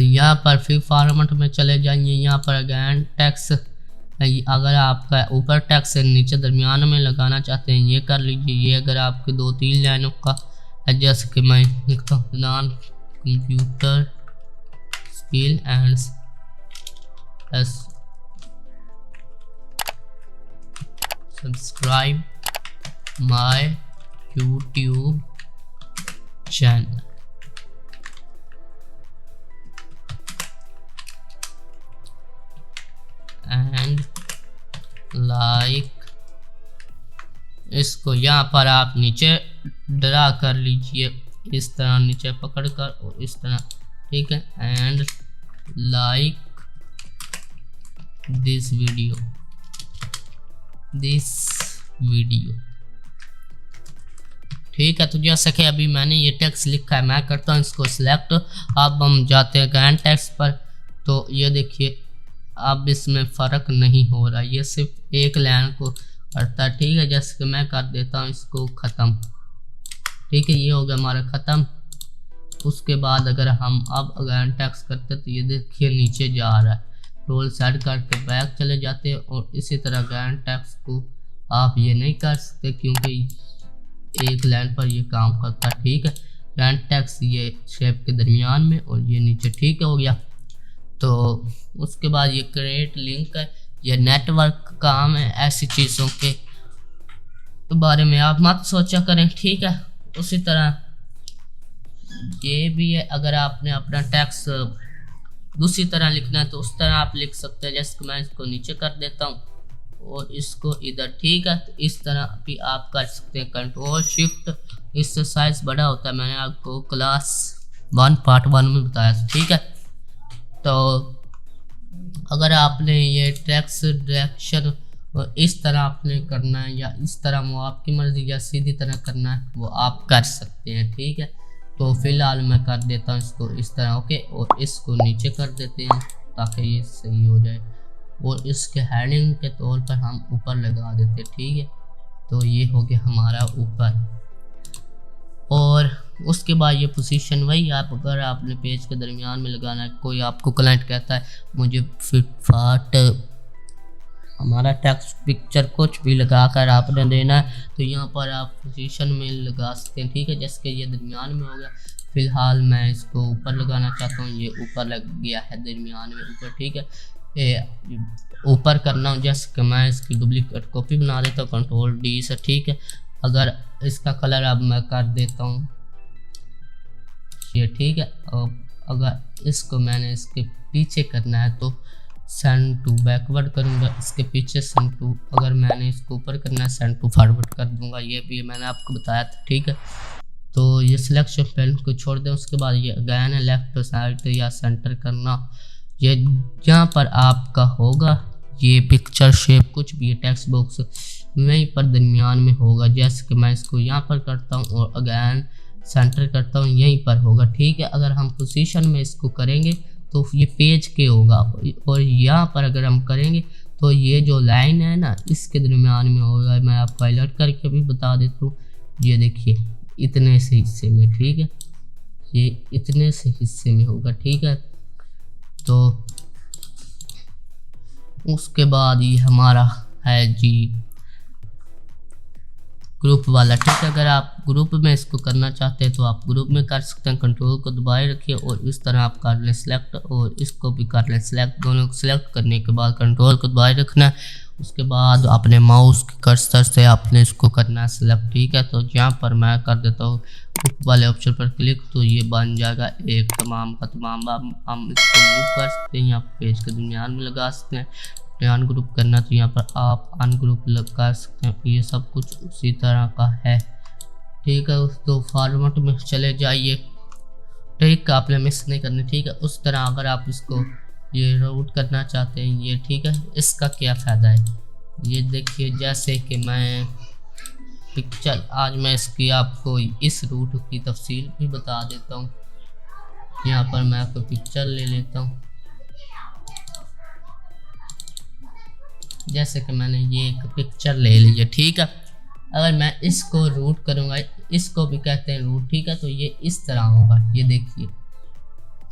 यहाँ पर फिर फॉर्मेट में चले जाइए। यहाँ पर अगेन टेक्स्ट, अगर आपका ऊपर टेक्स्ट से नीचे दरमियान में लगाना चाहते हैं ये कर लीजिए। ये अगर आपके 2-3 लाइनों का है, जैसे कि मैं लिखता हूँ non computer skill and subscribe my YouTube channel and like. इसको यहाँ पर आप नीचे ड्रा कर लीजिए, इस तरह नीचे पकड़ कर और इस तरह, ठीक है। एंड लाइक दिस वीडियो ठीक है। तो जैसा कि अभी मैंने ये टेक्स्ट लिखा है, मैं करता हूँ इसको सिलेक्ट। अब हम जाते हैं ग्रैंड टेक्स्ट पर, तो ये देखिए अब इसमें फ़र्क नहीं हो रहा, ये सिर्फ एक लाइन को करता है, ठीक है। जैसे कि मैं कर देता हूँ इसको ख़त्म, ठीक है। ये हो गया हमारा ख़त्म। उसके बाद अगर हम अब ग्रैंड टेक्स्ट करते तो ये देखिए नीचे जा रहा है। रोल सेट करके बैक चले जाते हैं और इसी तरह ग्रैंड टेक्स्ट को आप ये नहीं कर सकते क्योंकि एक लाइन पर ये काम करता है, ठीक है। ग्रैंड टेक्स्ट ये शेप के दरमियान में और ये नीचे, ठीक हो गया। तो उसके बाद ये क्रिएट लिंक है, ये नेटवर्क काम है, ऐसी चीज़ों के बारे में आप मत सोचा करें, ठीक है। उसी तरह ये भी है, अगर आपने अपना टेक्स्ट दूसरी तरह लिखना है तो उस तरह आप लिख सकते हैं। जैसे कि मैं इसको नीचे कर देता हूँ और इसको इधर, ठीक है। तो इस तरह भी आप कर सकते हैं, कंट्रोल शिफ्ट, इससे साइज बड़ा होता है। मैंने आपको क्लास 1 पार्ट 1 में बताया था, ठीक है। तो अगर आपने ये टेक्स्ट डायरेक्शन इस तरह आपने करना है या इस तरह, वो आपकी मर्जी, या सीधी तरह करना है वो आप कर सकते हैं, ठीक है। तो फिलहाल मैं कर देता हूँ इसको इस तरह, ओके। और इसको नीचे कर देते हैं ताकि ये सही हो जाए, और इसके हेडिंग के तौर पर हम ऊपर लगा देते हैं, ठीक है। तो ये हो गया हमारा ऊपर। और उसके बाद ये पोजीशन वही, आप अगर आपने पेज के दरमियान में लगाना है, कोई आपको क्लाइंट कहता है मुझे फिटफाट हमारा टेक्स्ट पिक्चर कुछ भी लगा कर आपने देना है, तो यहाँ पर आप पोजीशन में लगा सकते हैं, ठीक है। जैसे कि ये दरमियान में हो गया। फिलहाल मैं इसको ऊपर लगाना चाहता हूँ, ये ऊपर लग गया है दरमियान में ऊपर, ठीक है। ऊपर करना हूँ, जैसे कि मैं इसकी डुप्लीकेट कॉपी बना देता हूँ कंट्रोल D से, ठीक है। अगर इसका कलर अब मैं कर देता हूँ ये, ठीक है। अगर इसको मैंने इसके पीछे करना है तो सेंड टू बैकवर्ड करूँगा, इसके पीछे सेंड टू, अगर मैंने इसको ऊपर करना है सेंड टू फॉरवर्ड कर दूंगा। ये भी मैंने आपको बताया था, ठीक है। तो ये सिलेक्शन पेन को छोड़ दें। उसके बाद ये अगेन है लेफ्ट साइड या सेंटर करना, ये जहाँ पर आपका होगा ये पिक्चर शेप कुछ भी टेक्स्ट बॉक्स वहीं पर दरमियान में होगा। जैसे कि मैं इसको यहाँ पर करता हूँ और अगेन सेंटर करता हूँ, यहीं पर होगा, ठीक है। अगर हम पोजीशन में इसको करेंगे तो ये पेज के होगा, और यहाँ पर अगर हम करेंगे तो ये जो लाइन है ना इसके दरमियान में होगा। मैं आपको हाईलाइट करके भी बता देता हूँ, ये देखिए इतने से हिस्से में, ठीक है। ये इतने से हिस्से में होगा, ठीक है। तो उसके बाद ये हमारा है जी ग्रुप वाला, ठीक है। अगर आप ग्रुप में इसको करना चाहते हैं तो आप ग्रुप में कर सकते हैं। कंट्रोल को दबाए रखिए और इस तरह आप कर लें सिलेक्ट, और इसको भी कर लें सिलेक्ट। दोनों को सिलेक्ट करने के बाद कंट्रोल को दबाए रखना है। उसके बाद अपने माउस के कर्सर से आपने इसको करना है सिलेक्ट, ठीक है। तो यहाँ पर मैं कर देता हूँ ग्रुप वाले ऑप्शन पर क्लिक, तो ये बन जाएगा एक तमाम का तमाम। हम इसको मूव कर सकते हैं, यहाँ पेज के दरमियान में लगा सकते हैं। अनग्रुप करना तो यहाँ पर आप अनग्रुप लगा सकते हैं। ये सब कुछ उसी तरह का है, ठीक है। तो फॉर्मेट में चले जाइए, ठीक है, आपने मिस नहीं करनी, ठीक है। उस तरह अगर आप इसको ये रूट करना चाहते हैं ये, ठीक है। इसका क्या फ़ायदा है ये देखिए, जैसे कि मैं पिक्चर आज मैं इसकी आपको इस रूट की तफसील भी बता देता हूँ। यहाँ पर मैं आपको पिक्चर ले लेता हूँ, जैसे कि मैंने ये एक पिक्चर ले ली है, ठीक है। अगर मैं इसको रूट करूँगा, इसको भी कहते हैं रूट, ठीक है। तो ये इस तरह होगा, ये देखिए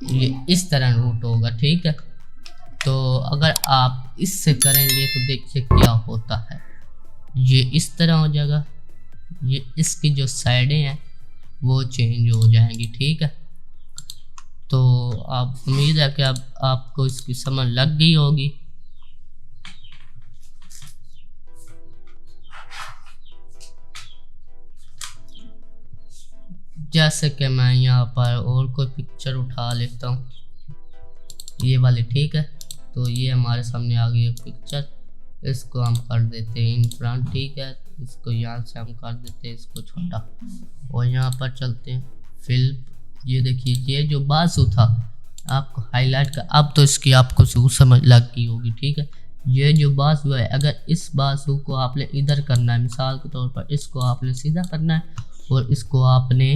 ये इस तरह रूट होगा, ठीक है। तो अगर आप इससे करेंगे तो देखिए क्या होता है, ये इस तरह हो जाएगा, ये इसकी जो साइडें हैं वो चेंज हो जाएंगी, ठीक है। तो आप उम्मीद है कि अब आपको इसकी समझ लग गई होगी। जैसे कि मैं यहाँ पर और कोई पिक्चर उठा लेता हूँ, ये वाली, ठीक है। तो ये हमारे सामने आ गई है पिक्चर, इसको हम कर देते हैं इन फ्रंट, ठीक है। इसको यहाँ से हम कर देते हैं इसको छोटा, और यहाँ पर चलते हैं फिल्म। ये देखिए ये जो बाजू था आपको हाईलाइट का, अब तो इसकी आपको समझ लग गई होगी, ठीक है। ये जो बाजू है, अगर इस बाजू को आपने इधर करना है, मिसाल के तौर पर इसको आपने सीधा करना है और इसको आपने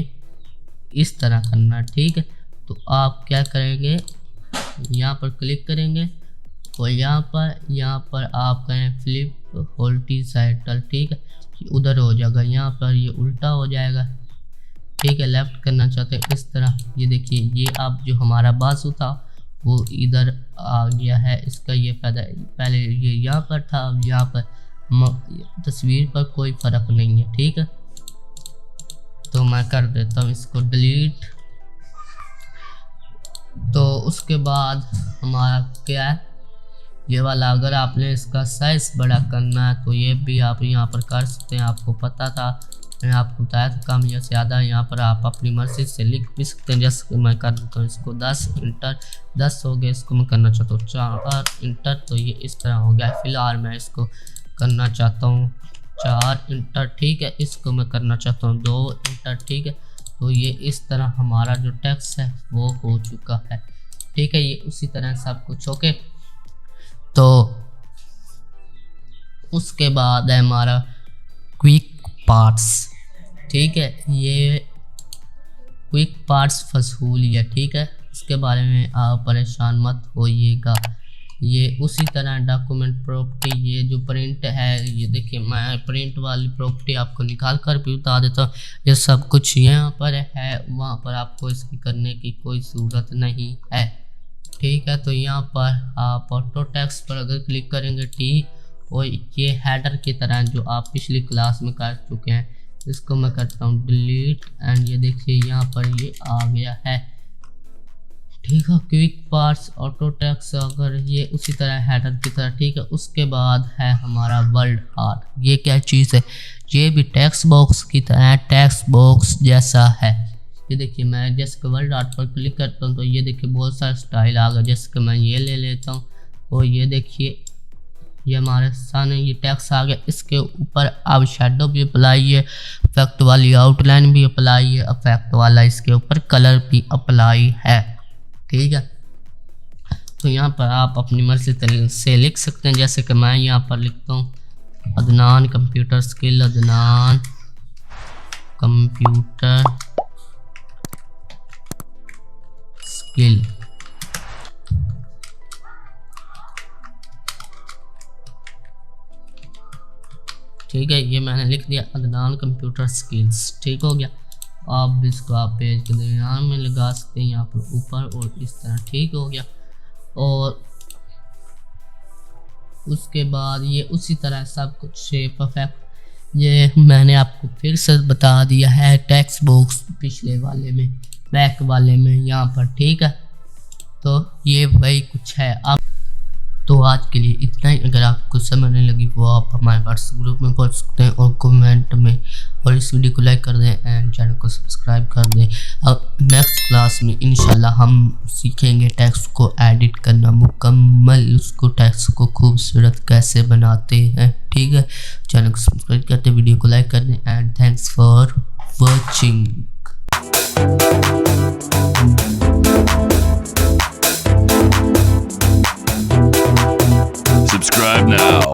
इस तरह करना है, ठीक है। तो आप क्या करेंगे, यहाँ पर क्लिक करेंगे और यहाँ पर आप करें फ्लिप हॉरिज़ॉन्टल, ठीक है। उधर हो जाएगा, यहाँ पर ये उल्टा हो जाएगा, ठीक है। लेफ्ट करना चाहते हैं इस तरह, ये देखिए ये अब जो हमारा बाजू था वो इधर आ गया है। इसका ये फायदा, पहले ये यहाँ पर था, अब यहाँ पर तस्वीर पर कोई फ़र्क नहीं है, ठीक है। तो मैं कर देता हूँ इसको डिलीट। तो उसके बाद हमारा क्या है, ये वाला, अगर आपने इसका साइज बड़ा करना है तो ये भी आप यहाँ पर कर सकते हैं। आपको पता था, मैंने आपको बताया था कम या ज़्यादा, यहाँ पर आप अपनी मर्जी से लिख भी सकते हैं। जैसे मैं कर देता हूँ इसको 10 इंटर, 10 हो गया। इसको मैं करना चाहता हूँ 4 इंटर, तो ये इस तरह हो गया। फिलहाल मैं इसको करना चाहता हूँ 4 इंटर, ठीक है। इसको मैं करना चाहता हूँ 2 इंटर, ठीक है। तो ये इस तरह हमारा जो टेक्स्ट है वो हो चुका है, ठीक है। ये उसी तरह सब कुछ ओके। तो उसके बाद है हमारा क्विक पार्ट्स, ठीक है। ये क्विक पार्ट्स फसूल है, ठीक है। इसके बारे में आप परेशान मत होइएगा। ये उसी तरह डॉक्यूमेंट प्रॉपर्टी, ये जो प्रिंट है, ये देखिए मैं प्रिंट वाली प्रॉपर्टी आपको निकाल कर भी बता देता हूँ। ये सब कुछ यहाँ पर है, वहाँ पर आपको इसकी करने की कोई ज़रूरत नहीं है, ठीक है। तो यहाँ पर आप ऑटो टेक्स्ट पर अगर क्लिक करेंगे, ठीक, और ये हेडर की तरह जो आप पिछली क्लास में कर चुके हैं, इसको मैं करता हूँ डिलीट, एंड ये देखिए यहाँ पर ये आ गया है, ठीक है। क्विक पार्ट्स ऑटो टेक्स्ट, अगर ये उसी तरह हेडर की तरह, ठीक है। उसके बाद है हमारा वर्ड आर्ट। ये क्या चीज़ है, ये भी टेक्स्ट बॉक्स की तरह, टेक्स्ट बॉक्स जैसा है। ये देखिए मैं जैसे कि वर्ड आर्ट पर क्लिक करता हूँ तो ये देखिए बहुत सारे स्टाइल आ गए। जैसे कि मैं ये ले लेता हूँ और ये देखिए ये हमारे सामने ये टेक्स्ट आ गया। इसके ऊपर अब शेडो भी अप्लाई है, इफेक्ट वाली आउटलाइन भी अप्लाई है, इफेक्ट वाला इसके ऊपर कलर भी अप्लाई है, ठीक है। तो यहाँ पर आप अपनी मर्जी से लिख सकते हैं। जैसे कि मैं यहाँ पर लिखता हूँ Adnan computer skill, Adnan computer skill, ठीक है। ये मैंने लिख दिया अदनान कंप्यूटर स्किल्स, ठीक हो गया। आप इसको आप पेज के दरमियान में लगा सकते हैं, यहाँ पर ऊपर और इस तरह, ठीक हो गया। और उसके बाद ये उसी तरह सब कुछ शेप इफेक्ट ये मैंने आपको फिर से बता दिया है टेक्स्ट बॉक्स पिछले वाले में, बैक वाले में यहाँ पर, ठीक है। तो ये वही कुछ है। अब तो आज के लिए इतना ही। अगर आपको समझ नहीं लगी वो आप हमारे व्हाट्सएप ग्रुप में पढ़ सकते हैं और कमेंट में, और इस वीडियो को लाइक कर दें एंड चैनल को सब्सक्राइब कर दें। अब नेक्स्ट क्लास में इंशाल्लाह हम सीखेंगे टेक्स्ट को एडिट करना मुकम्मल, उसको टेक्स्ट को खूबसूरत कैसे बनाते हैं, ठीक है। चैनल को सब्सक्राइब करते, वीडियो को लाइक कर दें एंड थैंक्स फॉर वॉचिंग।